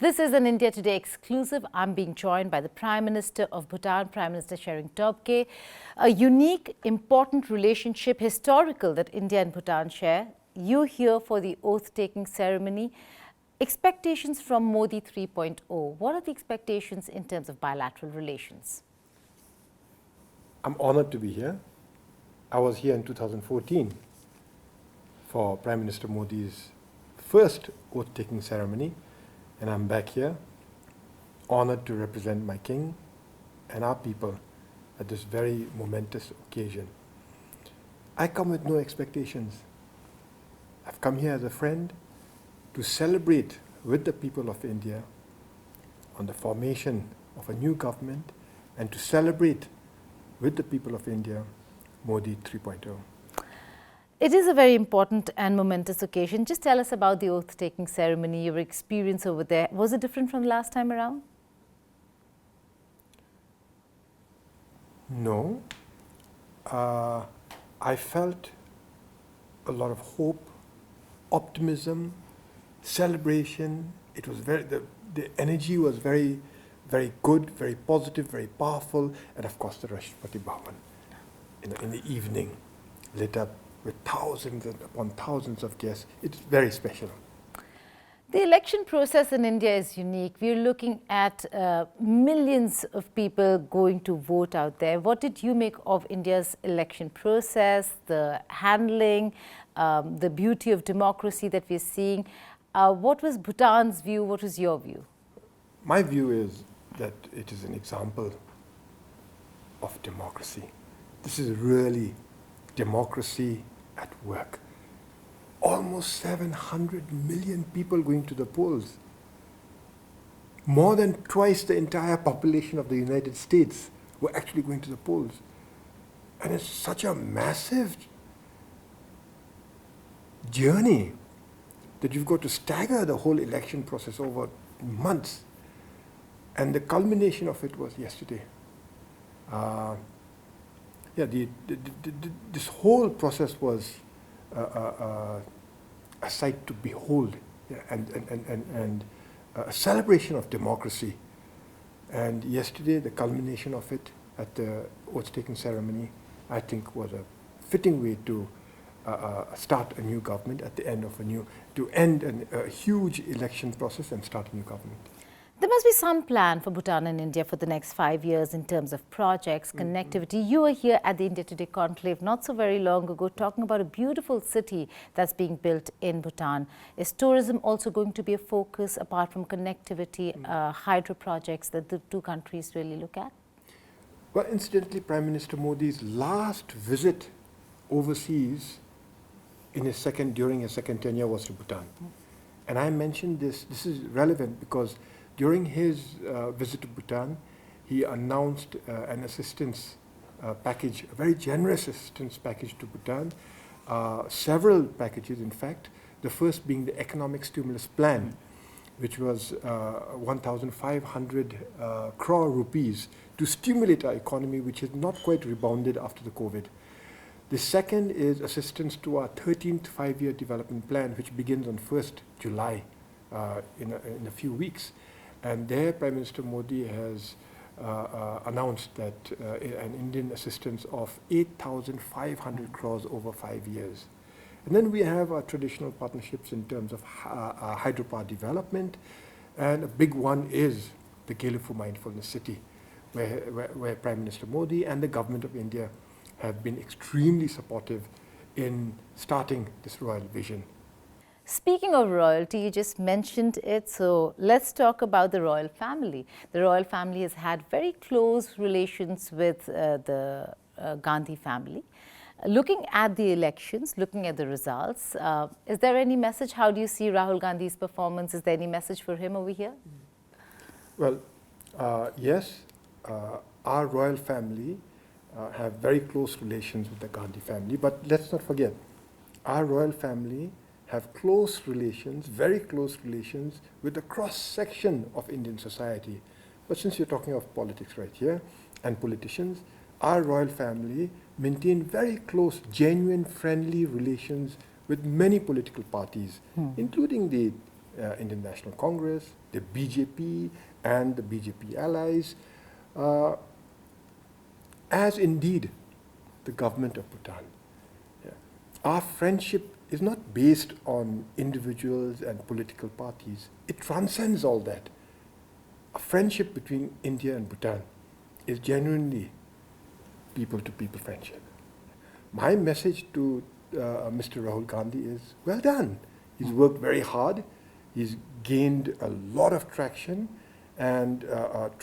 This is an India Today exclusive. I'm being joined by the Prime Minister of Bhutan, Prime Minister Tshering Tobgay. A unique, important relationship, historical, that India and Bhutan share. You're here for the oath-taking ceremony. Expectations from Modi 3.0. What are the expectations in terms of bilateral relations? I'm honored to be here. I was here in 2014 for Prime Minister Modi's first oath-taking ceremony. And I'm back here, honored to represent my king and our people at this very momentous occasion. I come with no expectations. I've come here as a friend to celebrate with the people of India on the formation of a new government and to celebrate with the people of India Modi 3.0. It is a very important and momentous occasion. Just tell us about the oath-taking ceremony, your experience over there. Was it different from the last time around? No. I felt a lot of hope, optimism, celebration. It was the energy was very, very good, very positive, very powerful. And of course the Rashtrapati Bhavan in the evening lit up with thousands upon thousands of guests. It's very special. The election process in India is unique. We're looking at millions of people going to vote out there. What did you make of India's election process, the handling, the beauty of democracy that we're seeing? What was Bhutan's view? What was your view? My view is that it is an example of democracy. This is really democracy at work. Almost 700 million people going to the polls. More than twice the entire population of the United States were actually going to the polls. And it's such a massive journey that you've got to stagger the whole election process over months. And the culmination of it was yesterday. This whole process was a sight to behold, and a celebration of democracy. And yesterday, the culmination of it at the oath-taking ceremony, I think, was a fitting way to start a new government at the end of to end a huge election process and start a new government. There must be some plan for Bhutan and India for the next 5 years in terms of projects, connectivity. You were here at the India Today conclave not so very long ago talking about a beautiful city that's being built in Bhutan. Is tourism also going to be a focus apart from connectivity, hydro projects that the two countries really look at? Well, incidentally, Prime Minister Modi's last visit overseas during his second tenure was to Bhutan. And I mentioned this is relevant because during his visit to Bhutan, he announced an assistance package, a very generous assistance package to Bhutan, several packages in fact, the first being the economic stimulus plan, which was 1,500 crore rupees to stimulate our economy, which has not quite rebounded after the COVID. The second is assistance to our 13th five-year development plan, which begins on 1st July in a few weeks. And there, Prime Minister Modi has announced that an Indian assistance of 8,500 crores over 5 years. And then we have our traditional partnerships in terms of hydropower development. And a big one is the Gelifu Mindfulness City, where Prime Minister Modi and the government of India have been extremely supportive in starting this royal vision. Speaking of royalty, you just mentioned it, so let's talk about the royal family. The royal family has had very close relations with the Gandhi family. Looking at the elections, looking at the results, is there any message? How do you see Rahul Gandhi's performance? Is there any message for him over here? Well, yes, our royal family have very close relations with the Gandhi family, but let's not forget, our royal family have close relations, very close relations with the cross-section of Indian society. But since you're talking of politics right here and politicians, our royal family maintain very close, genuine, friendly relations with many political parties, including the Indian National Congress, the BJP and the BJP allies, as indeed the government of Bhutan. Yeah. Our friendship is not based on individuals and political parties. It transcends all that. A friendship between India and Bhutan is genuinely people-to-people friendship. My message to Mr. Rahul Gandhi is, well done. He's worked very hard. He's gained a lot of traction, and that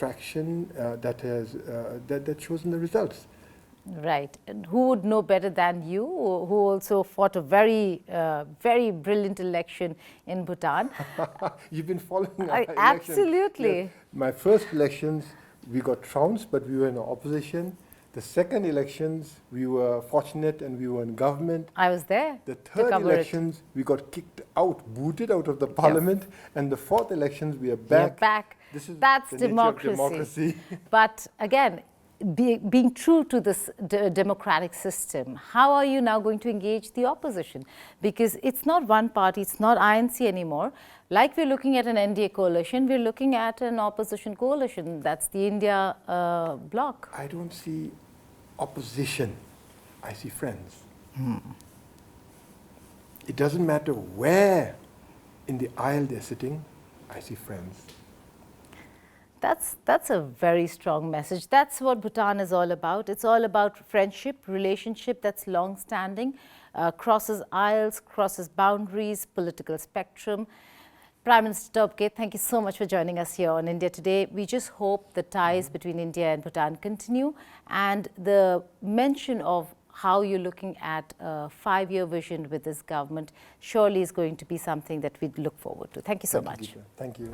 shows in the results. Right. And who would know better than you, who also fought a very, very brilliant election in Bhutan? You've been following our elections. Absolutely. Yeah. My first elections, we got trounced, but we were in opposition. The second elections, we were fortunate and we were in government. I was there. The third elections, we got kicked out, booted out of the parliament. Yep. And the fourth elections, we are back. That's democracy. But again, being true to this democratic system, how are you now going to engage the opposition? Because it's not one party, it's not INC anymore. Like we're looking at an NDA coalition, we're looking at an opposition coalition. That's the India bloc. I don't see opposition, I see friends. It doesn't matter where in the aisle they're sitting, I see friends. That's a very strong message. That's what Bhutan is all about. It's all about friendship, relationship that's long-standing, crosses aisles, crosses boundaries, political spectrum. Prime Minister Tobgay, thank you so much for joining us here on India Today. We just hope the ties between India and Bhutan continue, and the mention of how you're looking at a 5-year vision with this government surely is going to be something that we look forward to. Thank you so much. Thank you.